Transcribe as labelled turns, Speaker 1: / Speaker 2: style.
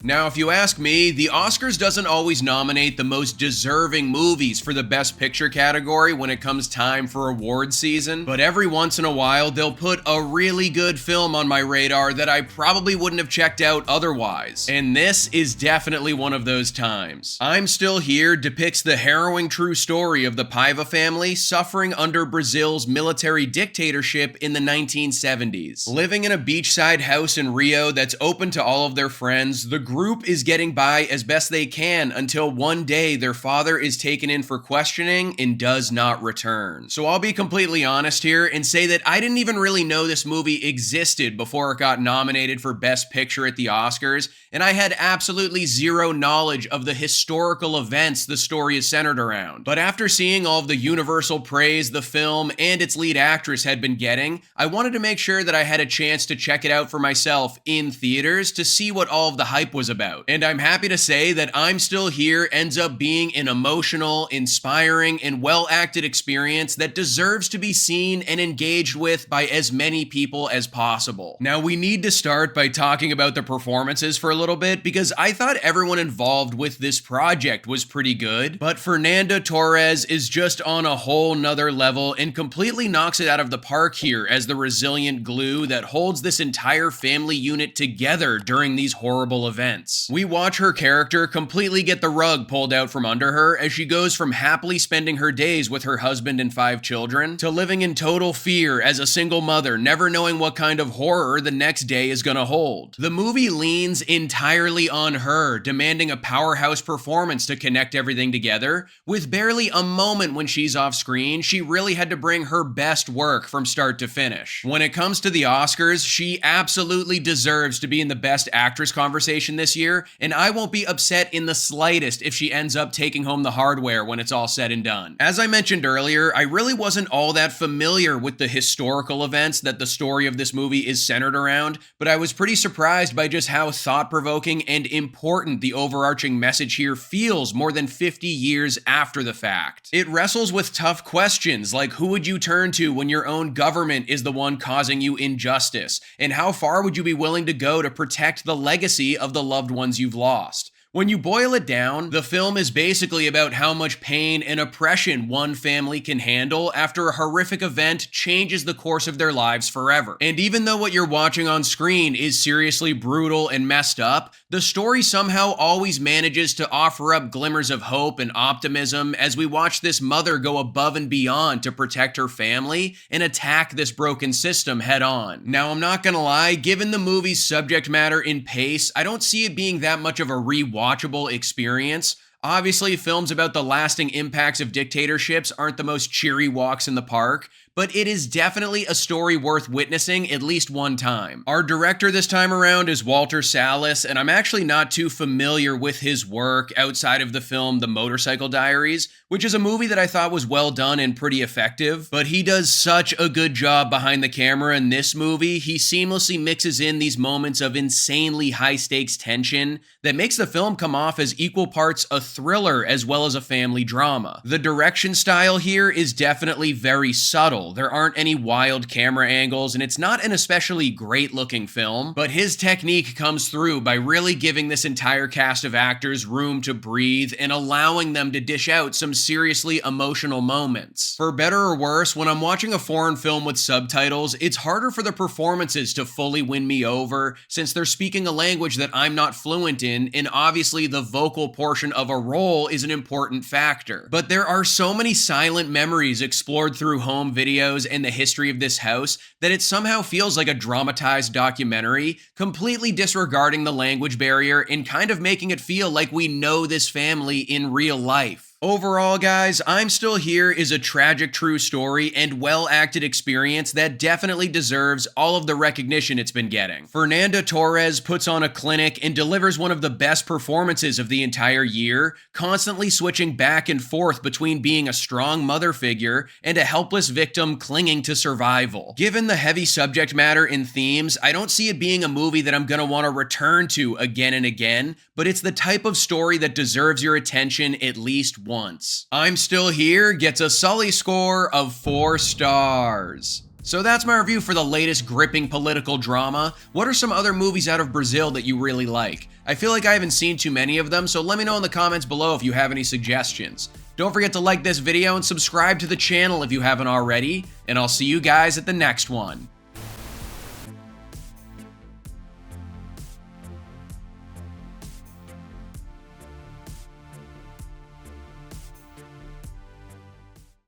Speaker 1: Now, if you ask me, the Oscars doesn't always nominate the most deserving movies for the Best Picture category when it comes time for award season, but every once in a while they'll put a really good film on my radar that I probably wouldn't have checked out otherwise. And this is definitely one of those times. I'm Still Here depicts the harrowing true story of the Paiva family suffering under Brazil's military dictatorship in the 1970s. Living in a beachside house in Rio that's open to all of their friends, the group is getting by as best they can until one day their father is taken in for questioning and does not return. So I'll be completely honest here and say that I didn't even really know this movie existed before it got nominated for Best Picture at the Oscars, and I had absolutely zero knowledge of the historical events the story is centered around. But after seeing all of the universal praise the film and its lead actress had been getting, I wanted to make sure that I had a chance to check it out for myself in theaters to see what all of the hype was about. And I'm happy to say that I'm Still Here ends up being an emotional, inspiring, and well-acted experience that deserves to be seen and engaged with by as many people as possible. Now, we need to start by talking about the performances for a little bit, because I thought everyone involved with this project was pretty good, but Fernanda Torres is just on a whole nother level and completely knocks it out of the park here as the resilient glue that holds this entire family unit together during these horrible events. We watch her character completely get the rug pulled out from under her as she goes from happily spending her days with her husband and 5 children to living in total fear as a single mother, never knowing what kind of horror the next day is gonna hold. The movie leans entirely on her, demanding a powerhouse performance to connect everything together. With barely a moment when she's off screen, she really had to bring her best work from start to finish. When it comes to the Oscars, she absolutely deserves to be in the Best Actress conversation this year, and I won't be upset in the slightest if she ends up taking home the hardware when it's all said and done. As I mentioned earlier, I really wasn't all that familiar with the historical events that the story of this movie is centered around, but I was pretty surprised by just how thought-provoking and important the overarching message here feels more than 50 years after the fact. It wrestles with tough questions like who would you turn to when your own government is the one causing you injustice, and how far would you be willing to go to protect the legacy of the loved ones you've lost. When you boil it down, the film is basically about how much pain and oppression one family can handle after a horrific event changes the course of their lives forever. And even though what you're watching on screen is seriously brutal and messed up, the story somehow always manages to offer up glimmers of hope and optimism as we watch this mother go above and beyond to protect her family and attack this broken system head on. Now, I'm not gonna lie, given the movie's subject matter and pace, I don't see it being that much of a rewatchable experience. Obviously, films about the lasting impacts of dictatorships aren't the most cheery walks in the park, but it is definitely a story worth witnessing at least one time. Our director this time around is Walter Salles, and I'm actually not too familiar with his work outside of the film The Motorcycle Diaries, which is a movie that I thought was well done and pretty effective, but he does such a good job behind the camera in this movie. He seamlessly mixes in these moments of insanely high-stakes tension that makes the film come off as equal parts a thriller as well as a family drama. The direction style here is definitely very subtle. There aren't any wild camera angles, and it's not an especially great-looking film, but his technique comes through by really giving this entire cast of actors room to breathe and allowing them to dish out some seriously emotional moments. For better or worse, when I'm watching a foreign film with subtitles, it's harder for the performances to fully win me over since they're speaking a language that I'm not fluent in, and obviously the vocal portion of a role is an important factor. But there are so many silent memories explored through home videos and the history of this house that it somehow feels like a dramatized documentary, completely disregarding the language barrier and kind of making it feel like we know this family in real life. Overall, guys, I'm Still Here is a tragic true story and well-acted experience that definitely deserves all of the recognition it's been getting. Fernanda Torres puts on a clinic and delivers one of the best performances of the entire year, constantly switching back and forth between being a strong mother figure and a helpless victim clinging to survival. Given the heavy subject matter and themes, I don't see it being a movie that I'm gonna want to return to again and again, but it's the type of story that deserves your attention at least once. I'm Still Here gets a Sully score of 4 stars. So that's my review for the latest gripping political drama. What are some other movies out of Brazil that you really like? I feel like I haven't seen too many of them, so let me know in the comments below if you have any suggestions. Don't forget to like this video and subscribe to the channel if you haven't already, and I'll see you guys at the next one.